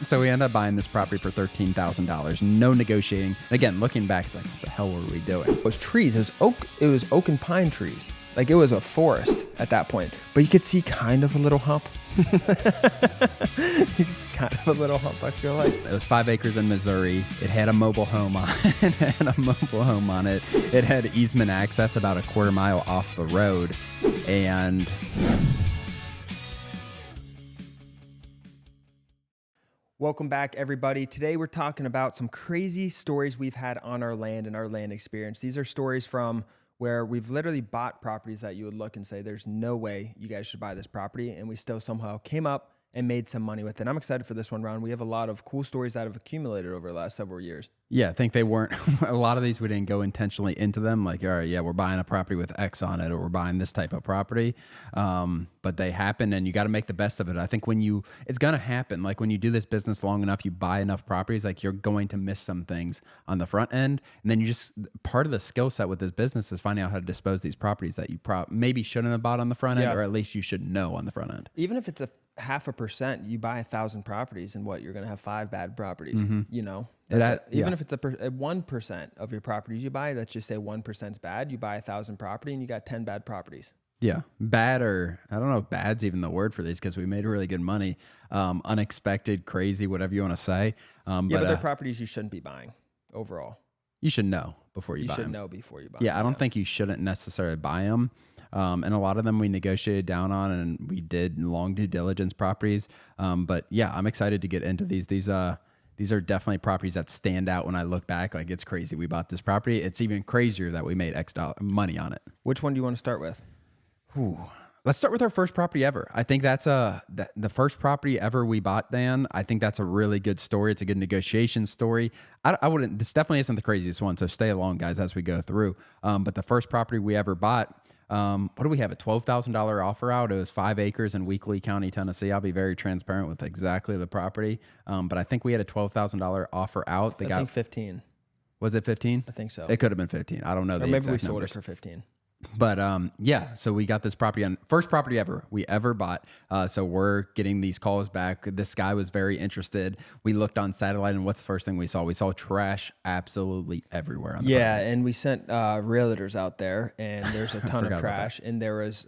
So we ended up buying this property for $13,000. No negotiating. Again, looking back, it's like, what the hell were we doing? It was trees. It was oak and pine trees. Like it was a forest at that point. But you could see kind of a little hump. It's kind of a little hump, I feel like. It was 5 acres in Missouri. It had a mobile home on it. It had a mobile home on it. It had easement access about a quarter mile off the road. And welcome back, everybody. Today we're talking about some crazy stories we've had on our land and our land experience. These are stories from where we've literally bought properties that you would look and say, there's no way you guys should buy this property. And we still somehow came up and made some money with it. I'm excited for this one, Ron. We have a lot of cool stories that have accumulated over the last several years. yeah, I think they weren't, a lot of these we didn't go intentionally into them. Like, all right, yeah, we're buying a property with X on it, or we're buying this type of property. But they happen, and you got to make the best of it. I think it's going to happen. Like when you do this business long enough, you buy enough properties, like you're going to miss some things on the front end. And then part of the skill set with this business is finding out how to dispose these properties that you maybe shouldn't have bought on the front end, or at least you should know on the front end. Even if it's a 0.5%, you buy 1,000 properties, and you're going to have 5 bad properties, you know? Even if it's a 1% of your properties you buy, let's just say 1% is bad, you buy 1,000 property and you got 10 bad properties. Yeah. Bad, or I don't know if bad's even the word for these, because we made really good money. Unexpected, crazy, whatever you want to say. But they're properties you shouldn't be buying overall. You should know before you buy them. You should know before you buy them. Yeah, I don't think you shouldn't necessarily buy them. And a lot of them we negotiated down on, and we did long due diligence properties. But yeah, I'm excited to get into these. These are definitely properties that stand out when I look back. Like, it's crazy we bought this property. It's even crazier that we made X money on it. Which one do you want to start with? Let's start with our first property ever. I think that's the first property ever we bought, Dan. I think that's a really good story. It's a good negotiation story. This definitely isn't the craziest one, so stay along, guys, as we go through. But the first property we ever bought, what do we have? A $12,000 offer out. It was 5 acres in Weakley County, Tennessee. I'll be very transparent with exactly the property. But I think we had a $12,000 offer out. I think 15. Was it 15? I think so. It could have been 15. I don't know. Or maybe we sold it for 15. But yeah, so we got this property on first property we ever bought. So we're getting these calls back. This guy was very interested. We looked on satellite, and what's the first thing we saw? We saw trash absolutely everywhere on the property. And we sent realtors out there, and there's a ton of trash, and there was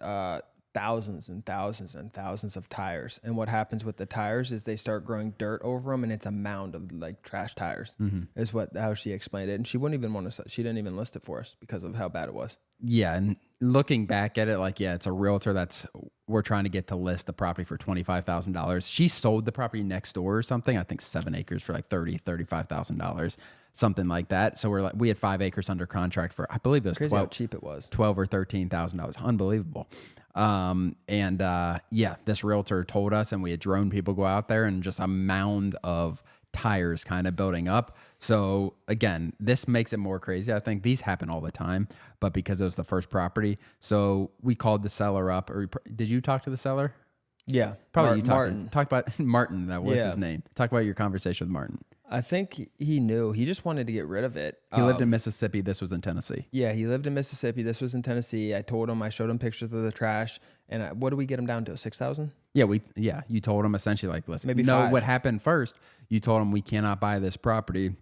thousands and thousands and thousands of tires. And what happens with the tires is they start growing dirt over them, and it's a mound of like trash tires. Is how she explained it. And she wouldn't even she didn't even list it for us because of how bad it was. Yeah, and looking back at it, it's a realtor we're trying to get to list the property for $25,000. She sold the property next door or something, I think 7 acres for like $35,000, something like that. So we had 5 acres under contract for, I believe it was crazy how cheap it was, $12,000 or $13,000, unbelievable. This realtor told us, and we had drone people go out there, and just a mound of tires kind of building up. So again, this makes it more crazy. I think these happen all the time, but because it was the first property, so we called the seller up. Or did you talk to the seller? Yeah, probably. Martin. Talk about Martin. That was his name. Talk about your conversation with Martin. I think he knew. He just wanted to get rid of it. He lived in Mississippi. This was in Tennessee. Yeah, he lived in Mississippi. This was in Tennessee. I showed him pictures of the trash. And what do we get him down to? 6,000? Yeah, you told him essentially, like, listen, maybe 5. What happened first, you told him we cannot buy this property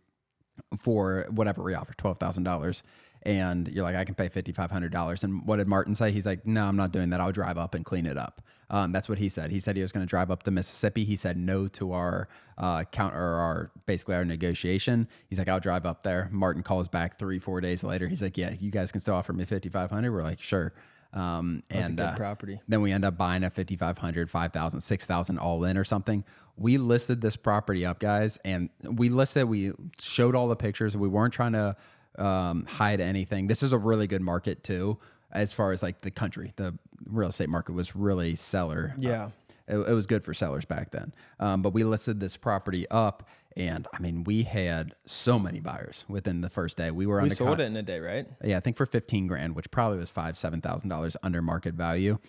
for whatever we offer, $12,000. And you're like, I can pay $5,500. And what did Martin say? He's like, no, I'm not doing that. I'll drive up and clean it up. That's what he said. He said he was going to drive up to Mississippi. He said no to our our negotiation. He's like, I'll drive up there. Martin calls back 3-4 days later. He's like, yeah, you guys can still offer me $5,500. We're like, sure. That's a good property. Then we end up buying a $5,500, $5,000, $6,000 all in or something. We listed this property up, guys, and we showed all the pictures. We weren't trying to hide anything. This is a really good market too, as far as like the country. The real estate market was really seller. Yeah. It was good for sellers back then. But we listed this property up, and I mean, we had so many buyers within the first day. We sold it in a day, right? Yeah, I think for $15,000, which probably was $7,000 under market value,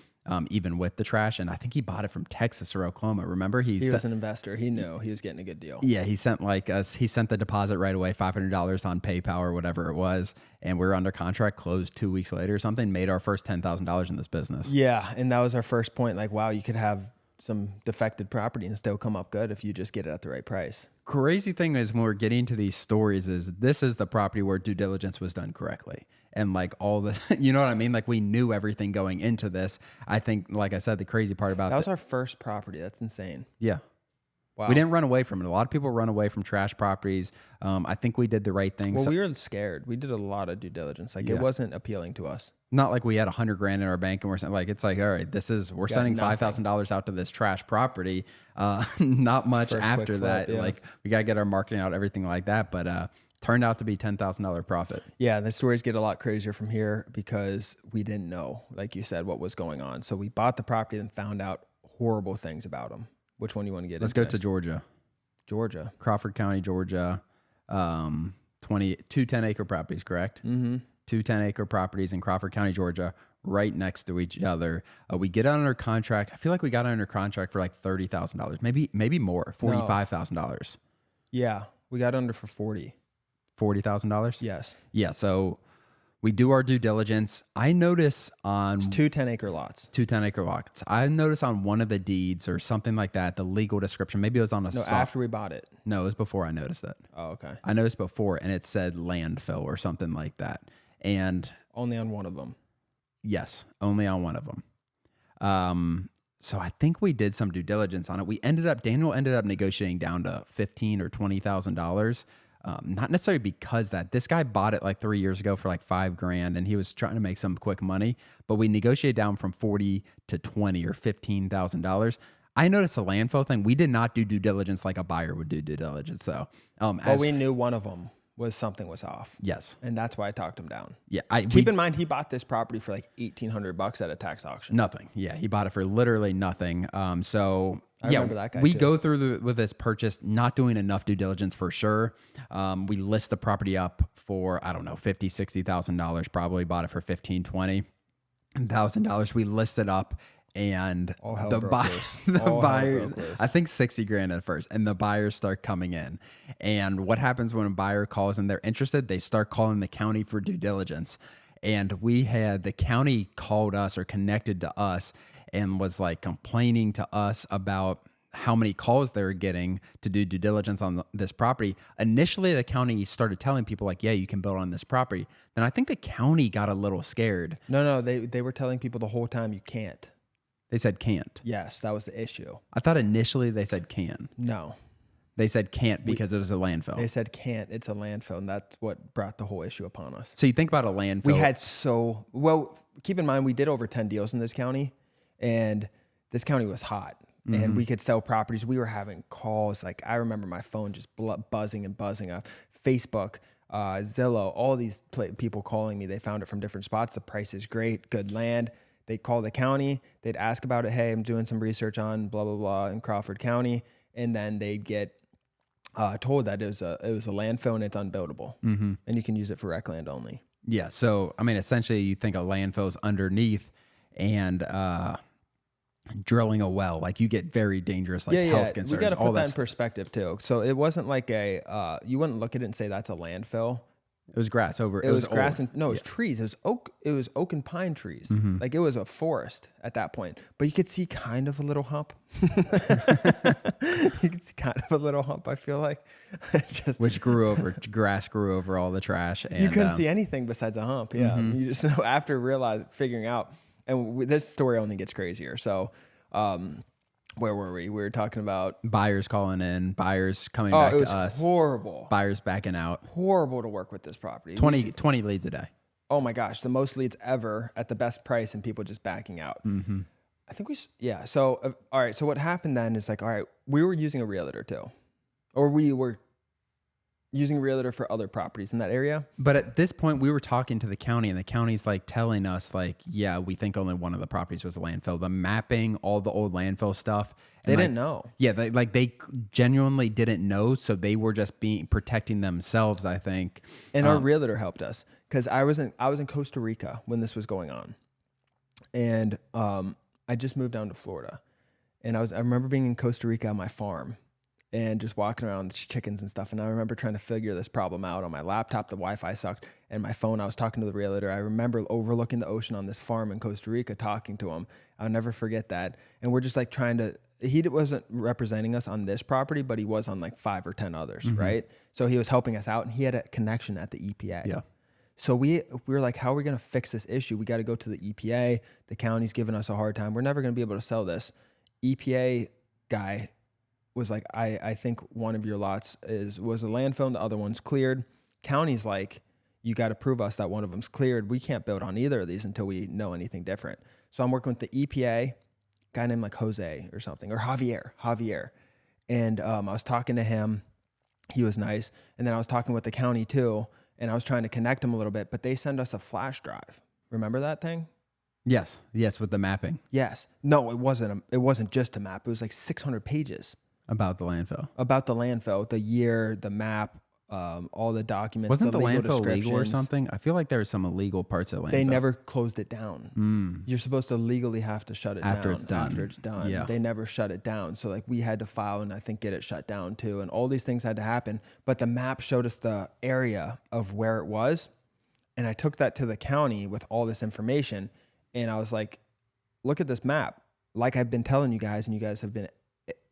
even with the trash. And I think he bought it from Texas or Oklahoma. Remember, he was an investor. He knew he was getting a good deal. Yeah, he sent the deposit right away, $500 on PayPal or whatever it was, and we were under contract, closed 2 weeks later or something, made our first $10,000 in this business. Yeah, and that was our first point. Like, wow, you could have some defected property and still come up good if you just get it at the right price. Crazy thing is when we're getting to these stories is this is the property where due diligence was done correctly. And like all the, you know what I mean? Like we knew everything going into this. I think, like I said, the crazy part about that was our first property. That's insane. Yeah. Wow. We didn't run away from it. A lot of people run away from trash properties. I think we did the right thing. Well, we were scared. We did a lot of due diligence. Like it wasn't appealing to us. Not like we had $100,000 in our bank and we're like, it's like, all right, we're sending $5,000 out to this trash property. Not much First after that. Flip, yeah. Like we got to get our marketing out, everything like that. But turned out to be $10,000 profit. Yeah. The stories get a lot crazier from here because we didn't know, like you said, what was going on. So we bought the property and found out horrible things about them. Which one do you want to get into? Let's go to Georgia. Georgia. Crawford County, Georgia. 2 10-acre properties, correct? Mm-hmm. 2 10-acre properties in Crawford County, Georgia, right next to each other. We get under contract. I feel like we got under contract for like $30,000, maybe more, $45,000. Yeah, we got under for $40,000. Yes. Yeah. So we do our due diligence. I notice on it's 2 10-acre lots. 2 10-acre lots. I notice on one of the deeds or something like that, the legal description. Maybe it was on a. No, after we bought it. No, it was before I noticed it. Oh, okay. I noticed before, and it said landfill or something like that. And only on one of them. Yes, only on one of them. So I think we did some due diligence on it. Daniel ended up negotiating down to $15,000 or $20,000. Not necessarily because this guy bought it like 3 years ago for like $5,000 and he was trying to make some quick money, but we negotiated down from 40 to 20 or $15,000. I noticed the landfill thing. We did not do due diligence like a buyer would do due diligence. So, well, we knew one of them something was off. Yes. And that's why I talked him down. Yeah. Keep in mind, he bought this property for like $1,800 at a tax auction. Nothing. Yeah. He bought it for literally nothing. So I remember that guy we too. go through with this purchase, not doing enough due diligence for sure. We list the property up for, I don't know, $50,000, $60,000, probably bought it for $15,000, $20,000. We list it up. And the buyers, I think $60,000 at first, and the buyers start coming in. And what happens when a buyer calls and they're interested? They start calling the county for due diligence. And the county called us or connected to us and was like complaining to us about how many calls they were getting to do due diligence on this property. Initially, the county started telling people like, yeah, you can build on this property. Then I think the county got a little scared. No, they were telling people the whole time you can't. They said can't. Yes, that was the issue. I thought initially they said can. No. They said can't because it was a landfill. They said can't. It's a landfill, and that's what brought the whole issue upon us. So you think about a landfill. We had keep in mind, we did over 10 deals in this county, and this county was hot, and we could sell properties. We were having calls. Like, I remember my phone just buzzing and buzzing up. Facebook, Zillow, all these people calling me. They found it from different spots. The price is great, good land. They'd call the county, they'd ask about it. Hey, I'm doing some research on blah, blah, blah in Crawford County. And then they'd get told that it was a landfill and it's unbuildable. And you can use it for rec land only. Yeah. So, I mean, essentially you think a landfill is underneath and drilling a well. Like you get very dangerous health concerns. We got to put that in perspective too. So it wasn't like you wouldn't look at it and say that's a landfill. It was grass over. It was grass and it was trees. It was oak. It was oak and pine trees. Like it was a forest at that point. But you could see kind of a little hump. You could see kind of a little hump. I feel like, which grew over. Grass grew over all the trash. And you couldn't see anything besides a hump. Yeah, you just know after figuring out. And this story only gets crazier. So, where were we? We were talking about buyers calling in, buyers coming back to us. It was horrible. Buyers backing out. Horrible to work with this property. 20 leads a day. Oh my gosh, the most leads ever at the best price and people just backing out. I think So, all right. So what happened then is like, all right, we were using a realtor too, or we were using a realtor for other properties in that area. But at this point, we were talking to the county, and the county's like telling us, like, yeah, we think only one of the properties was a landfill. The mapping, all the old landfill stuff. They didn't know. Yeah, they genuinely didn't know, so they were just protecting themselves, I think. And our realtor helped us because I was in Costa Rica when this was going on, and I just moved down to Florida, and I remember being in Costa Rica on my farm. and just walking around with chickens and stuff. And I remember trying to figure this problem out on my laptop. The Wi-Fi sucked, and my phone, I was talking to the realtor. I remember overlooking the ocean on this farm in Costa Rica, talking to him. I'll never forget that. And we're just like trying to, he wasn't representing us on this property, but he was on like 5 or 10 others, right? So he was helping us out, and he had a connection at the EPA. Yeah. So we were like, how are we going to fix this issue? We got to go to the EPA. The county's giving us a hard time. We're never going to be able to sell this. EPA guy was like, I think one of your lots was a landfill and the other one's cleared. County's like, you got to prove us that one of them's cleared. We can't build on either of these until we know anything different. So I'm working with the EPA, guy named like Jose or something, or Javier. And I was talking to him. He was nice. And then I was talking with the county too. And I was trying to connect them a little bit, but they send us a flash drive. Remember that thing? Yes, with the mapping. Yes. No, it wasn't just a map. It was like 600 pages. About the landfill. About the landfill, the year, the map, all the documents. Wasn't the legal landfill legal or descriptions. something? I feel like there were some illegal parts of landfill. They never closed it down. You're supposed to legally have to shut it After down it's done. after it's done. Yeah. They never shut it down. So like we had to file and I think get it shut down too. And all these things had to happen. But the map showed us the area of where it was. And I took that to the county with all this information. And I was like, look at this map. Like I've been telling you guys, and you guys have been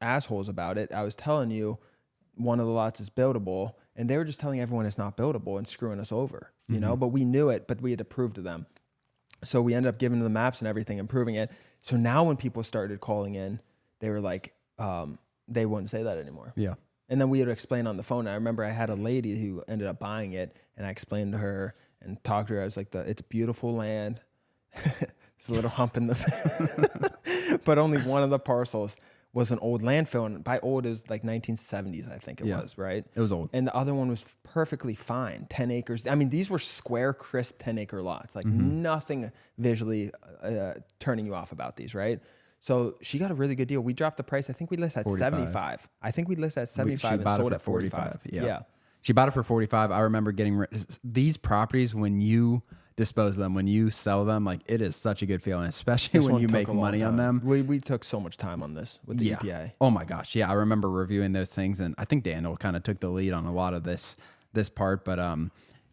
assholes about it. I was telling you one of the lots is buildable, and they were just telling everyone it's not buildable and screwing us over, you know, but we knew it, but we had to prove to them. So we ended up giving them the maps and everything and proving it. So now when people started calling in, they were like, they wouldn't say that anymore. Yeah. And then we had to explain on the phone. I remember I had a lady who ended up buying it, and I explained to her and talked to her. I was like, it's beautiful land. There's a little hump in the, but only one of the parcels was an old landfill, and by old, it was like 1970s, I think it was, right? It was old. And the other one was perfectly fine, 10 acres. I mean, these were square, crisp 10-acre lots, like nothing visually turning you off about these, right? So she got a really good deal. We dropped the price. I think we listed at 45. 75. I think we listed at 75 and sold at 45. Yeah. She bought it for 45. I remember getting these properties when you dispose of them, when you sell them, like it is such a good feeling, especially This when one you took make a long money on time. them. We took so much time on this with the EPA. Oh my gosh. Yeah. I remember reviewing those things, and I think Daniel kind of took the lead on a lot of this part, but,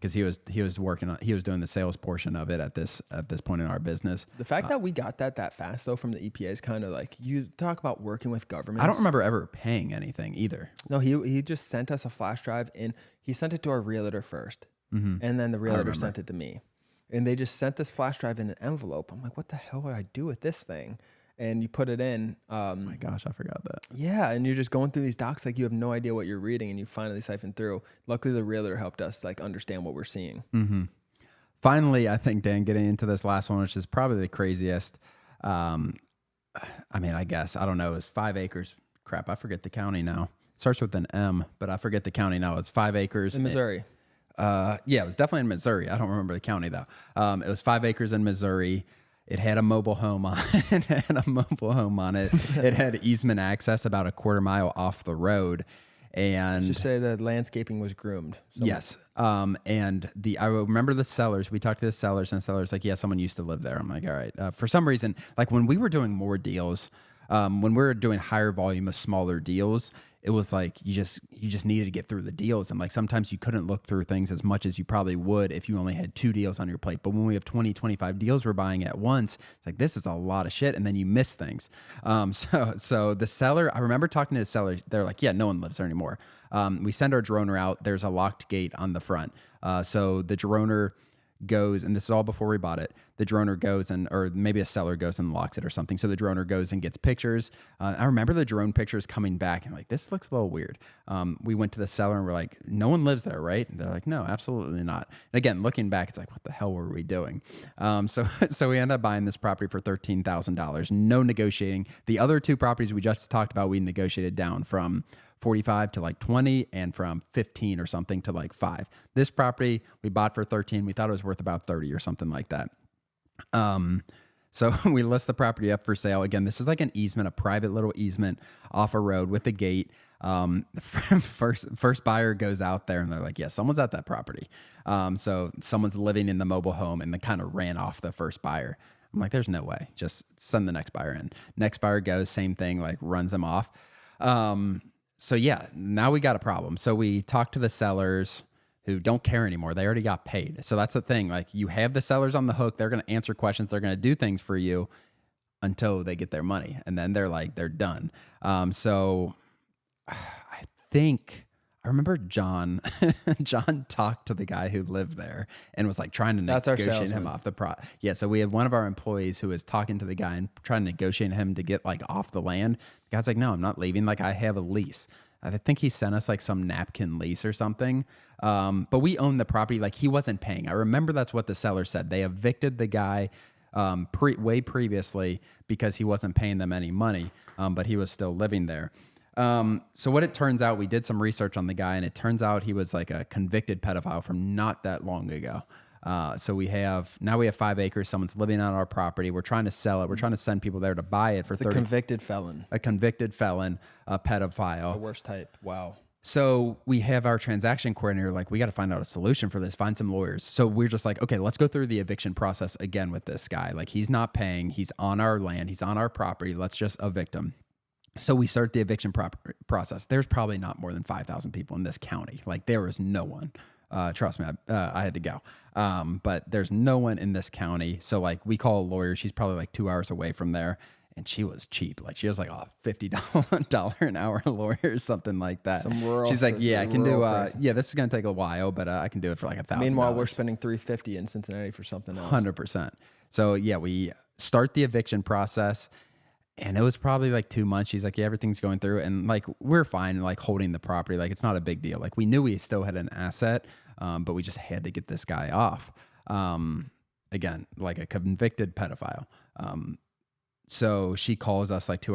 cause he was doing the sales portion of it at this point in our business. The fact that we got that fast though from the EPA is kind of like, you talk about working with governments. I don't remember ever paying anything either. No, he just sent us a flash drive in. He sent it to our realtor first, and then the realtor sent it to me. And they just sent this flash drive in an envelope. I'm like, what the hell would I do with this thing? And you put it in. Oh my gosh, I forgot that. Yeah, and you're just going through these docs like you have no idea what you're reading, and you finally siphon through. Luckily, the realtor helped us like understand what we're seeing. Finally, I think, Dan, getting into this last one, which is probably the craziest. I mean, I guess, I don't know, it's 5 acres. Crap, I forget the county now. Starts with an M, but I forget the county now. It's 5 acres. In Missouri. Yeah, it was definitely in Missouri. I don't remember the county though. It was 5 acres in Missouri. It had a mobile home on it. It had easement access about a quarter mile off the road. And Let's just say the landscaping was groomed. yes. And I remember the sellers, we talked to the sellers, and the sellers like, yeah, someone used to live there. I'm like, all right. For some reason, like when we were doing more deals, when we were doing higher volume of smaller deals, it was like you just needed to get through the deals, and like sometimes you couldn't look through things as much as you probably would if you only had 2 deals on your plate. But when we have 20, 25 deals we're buying at once, it's like this is a lot of shit, and then you miss things. So the seller, I remember talking to the seller, they're like, yeah, no one lives there anymore. We send our droner out. There's a locked gate on the front. So the droner goes, and this is all before we bought it, the droner goes or maybe a seller goes and locks it or something. So the droner goes and gets pictures. I remember the drone pictures coming back and like, this looks a little weird. We went to the seller and we're like, no one lives there, right? And they're like, no, absolutely not. And again, looking back, it's like, what the hell were we doing? So we ended up buying this property for $13,000, no negotiating. The other 2 properties we just talked about, we negotiated down from 45 to like 20 and from 15 or something to like 5. This property we bought for 13. We thought it was worth about 30 or something like that. So we list the property up for sale. Again, this is like an easement, a private little easement off a road with a gate. First buyer goes out there and they're like, yeah, someone's at that property. So someone's living in the mobile home, and they kind of ran off the first buyer. I'm like, there's no way. Just send the next buyer in. Next buyer goes, same thing, like runs them off. So yeah, now we got a problem. So we talked to the sellers who don't care anymore. They already got paid. So that's the thing. Like you have the sellers on the hook. They're going to answer questions. They're going to do things for you until they get their money. And then they're done. So I think I remember John. John talked to the guy who lived there and was like trying to negotiate him off the Yeah, so we had one of our employees who was talking to the guy and trying to negotiate him to get like off the land. The guy's like, "No, I'm not leaving. Like I have a lease." I think he sent us like some napkin lease or something. But we own the property. Like he wasn't paying. I remember that's what the seller said. They evicted the guy way previously because he wasn't paying them any money, but he was still living there. So what it turns out, we did some research on the guy, and it turns out he was like a convicted pedophile from not that long ago. So we have 5 acres. Someone's living on our property. We're trying to sell it. We're trying to send people there to buy it for a convicted felon, a pedophile, the worst type. Wow. So we have our transaction coordinator, like, we got to find out a solution for this, find some lawyers. So we're just like, okay, let's go through the eviction process again with this guy. Like he's not paying, he's on our land, he's on our property. Let's just evict him. So we start the eviction process. There's probably not more than 5,000 people in this county. Like there is no one. Trust me, I had to go. But there's no one in this county. So like we call a lawyer. She's probably like 2 hours away from there. And she was cheap. Like she was like a $50 an hour lawyer or something like that. She's like, yeah, I can do. Yeah, this is gonna take a while, but I can do it for like $1,000. Meanwhile, we're spending $350 in Cincinnati for something else. 100%. So yeah, we start the eviction process. And it was probably like 2 months. She's like, yeah, everything's going through. And like, we're fine, like holding the property. Like, it's not a big deal. Like, we knew we still had an asset, but we just had to get this guy off. Again, like a convicted pedophile. So she calls us like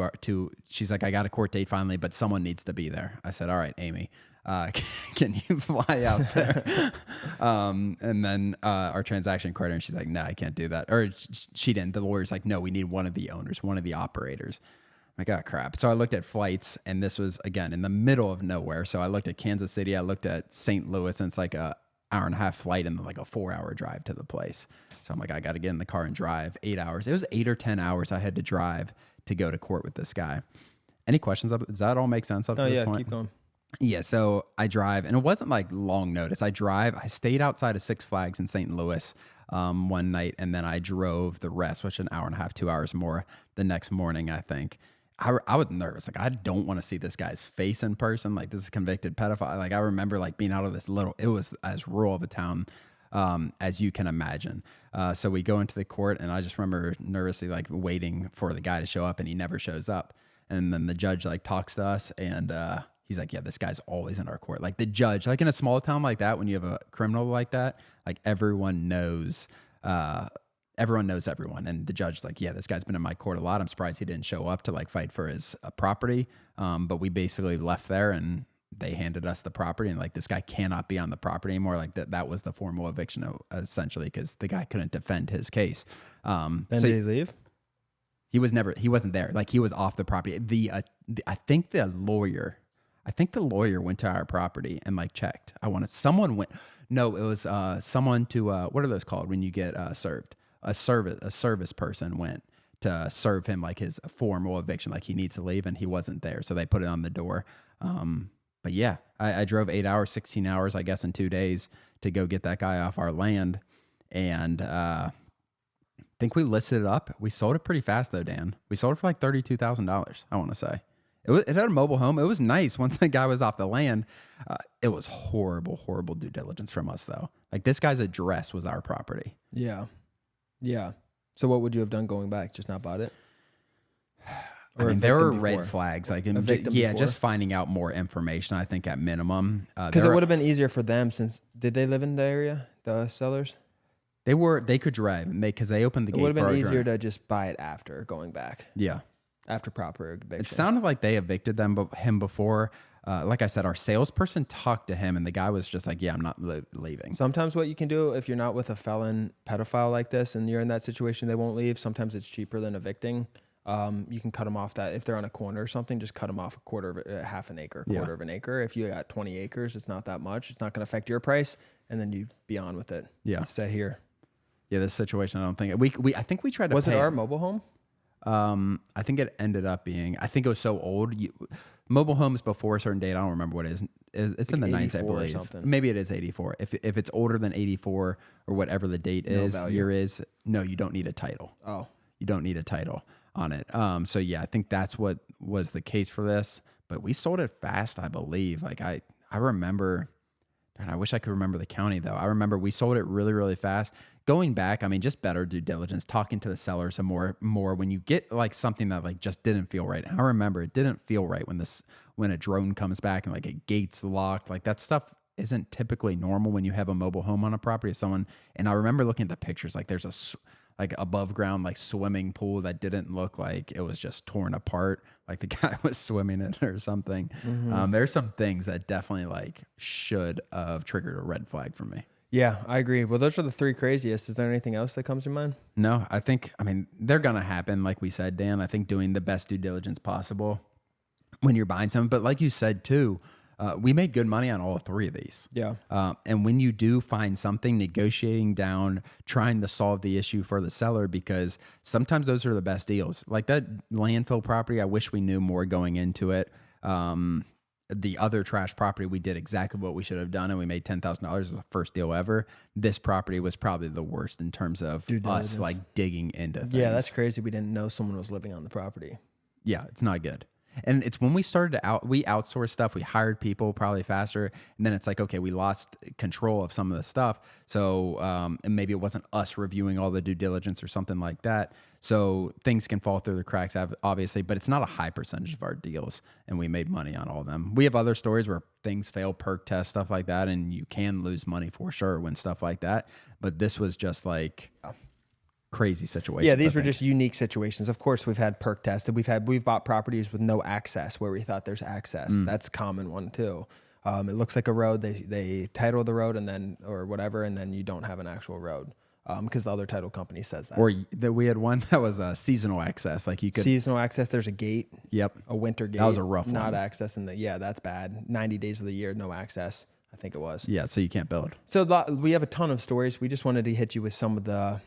she's like, I got a court date finally, but someone needs to be there. I said, all right, Amy, can you fly out there? And then our transaction coordinator, she's like, no, I can't do that. Or she didn't. The lawyer's like, no, we need one of the owners, one of the operators. I'm like, oh, crap. So I looked at flights, and this was, again, in the middle of nowhere. So I looked at Kansas City. I looked at St. Louis, and it's like a hour and a half flight and like a 4-hour drive to the place. So I'm like, I got to get in the car and drive 8 hours. It was 8 or 10 hours I had to drive to go to court with this guy. Any questions? Does that all make sense up to this point? Keep going. Yeah, so I drive, and it wasn't like long notice. I stayed outside of Six Flags in St. Louis one night, and then I drove the rest, which an hour and a half, 2 hours more the next morning, I think. I was nervous. Like, I don't want to see this guy's face in person. Like, this is a convicted pedophile. Like, I remember like being out of this it was as rural of a town as you can imagine. So we go into the court, and I just remember nervously like waiting for the guy to show up, and he never shows up. And then the judge like talks to us, and he's like, yeah, this guy's always in our court. Like the judge, like in a small town like that, when you have a criminal like that, like everyone knows everyone. And the judge's like, yeah, this guy's been in my court a lot. I'm surprised he didn't show up to like fight for his property. But we basically left there, and they handed us the property, and like, this guy cannot be on the property anymore. Like that was the formal eviction essentially, because the guy couldn't defend his case. Then did he leave? He wasn't there. Like he was off the property. I think the lawyer went to our property and like checked. Someone went. No, it was someone to what are those called when you get served? A service person went to serve him like his formal eviction, like he needs to leave, and he wasn't there, so they put it on the door. But yeah, I drove 8 hours, 16 hours, I guess, in 2 days to go get that guy off our land, and I think we listed it up. We sold it pretty fast though, Dan. We sold it for like $32,000. I want to say. It had a mobile home. It was nice once the guy was off the land. It was horrible due diligence from us, though. Like, this guy's address was our property. Yeah. Yeah. So what would you have done going back? Just not bought it? Or I mean, there were red flags. Like, just finding out more information, I think, at minimum. Because it would have been easier for them since, did they live in the area, the sellers? They could drive, because they opened the gate. It would have been easier to just buy it after going back. Yeah. After proper eviction. It sounded like they evicted him before. Like I said, our salesperson talked to him, and the guy was just like, yeah, I'm not leaving. Sometimes what you can do if you're not with a felon pedophile like this and you're in that situation, they won't leave. Sometimes it's cheaper than evicting. You can cut them off that. If they're on a corner or something, just cut them off half an acre, quarter of an acre. If you got 20 acres, it's not that much. It's not going to affect your price. And then you be on with it. Yeah. You stay here. Yeah, this situation, I don't think I think we tried to. Was it our mobile home? I think it ended up being, I think it was so old. Mobile homes before a certain date, I don't remember what it is. It's in the 90s, I believe. Something. Maybe it is 84. If it's older than 84 or whatever the date year is, no, you don't need a title. Oh. You don't need a title on it. So yeah, I think that's what was the case for this. But we sold it fast, I believe. Like I remember, and I wish I could remember the county though. I remember we sold it really, really fast. Going back, I mean, just better due diligence, talking to the seller some more when you get like something that like just didn't feel right. And I remember it didn't feel right when a drone comes back and like a gate's locked. Like that stuff isn't typically normal when you have a mobile home on a property of someone. And I remember looking at the pictures, like there's like above ground like swimming pool that didn't look like it was just torn apart, like the guy was swimming in it or something. There's some things that definitely like should have triggered a red flag for me. Yeah, I agree. Well, those are the three craziest. Is there anything else that comes to mind? No, I mean, they're going to happen. Like we said, Dan, I think doing the best due diligence possible when you're buying something. But like you said, too, we made good money on all three of these. Yeah. And when you do find something, negotiating down, trying to solve the issue for the seller, because sometimes those are the best deals. Like that landfill property, I wish we knew more going into it. The other trash property, we did exactly what we should have done, and we made $10,000 as the first deal ever. This property was probably the worst in terms of us like digging into things. Yeah, that's crazy. We didn't know someone was living on the property. Yeah, it's not good. And it's when we started to we outsourced stuff, we hired people probably faster. And then it's like, okay, we lost control of some of the stuff. So, and maybe it wasn't us reviewing all the due diligence or something like that. So things can fall through the cracks, obviously, but it's not a high percentage of our deals. And we made money on all of them. We have other stories where things fail, perk tests, stuff like that. And you can lose money for sure when stuff like that. But this was just like crazy situations. Yeah, these were just unique situations. Of course, we've had perk tests. We've bought properties with no access where we thought there's access. That's a common one too. It looks like a road. They title the road and then or whatever, and then you don't have an actual road because the other title company says that. Or we had one that was a seasonal access, like you could seasonal access. There's a gate. Yep, a winter gate. That was a rough not one. Not access in the that's bad. 90 days of the year, no access. I think it was. Yeah, so you can't build. So we have a ton of stories. We just wanted to hit you with some of the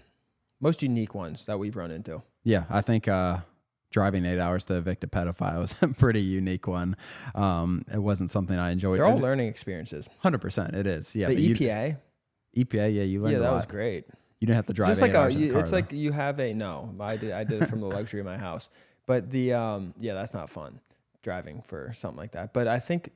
most unique ones that we've run into. Yeah, I think driving 8 hours to evict a pedophile was a pretty unique one. It wasn't something I enjoyed. They're all learning experiences. 100%, it is. Yeah, the EPA. EPA, yeah, you learned a lot. Yeah, that was great. You didn't have to drive just 8 like hours in the car, it's like you have a no. I did it from the luxury of my house. But the that's not fun driving for something like that. But I think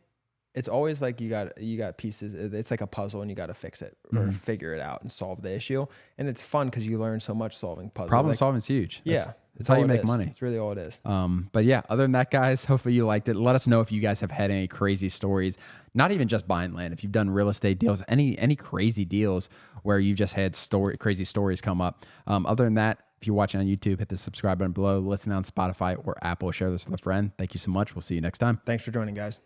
it's always like you got pieces. It's like a puzzle and you got to fix it or figure it out and solve the issue. And it's fun because you learn so much solving puzzles. Problem solving is huge. That's how you make money. It's really all it is. But yeah, other than that, guys, hopefully you liked it. Let us know if you guys have had any crazy stories, not even just buying land. If you've done real estate deals, any crazy deals where you've just had crazy stories come up. Other than that, if you're watching on YouTube, hit the subscribe button below, listen on Spotify or Apple, share this with a friend. Thank you so much. We'll see you next time. Thanks for joining, guys.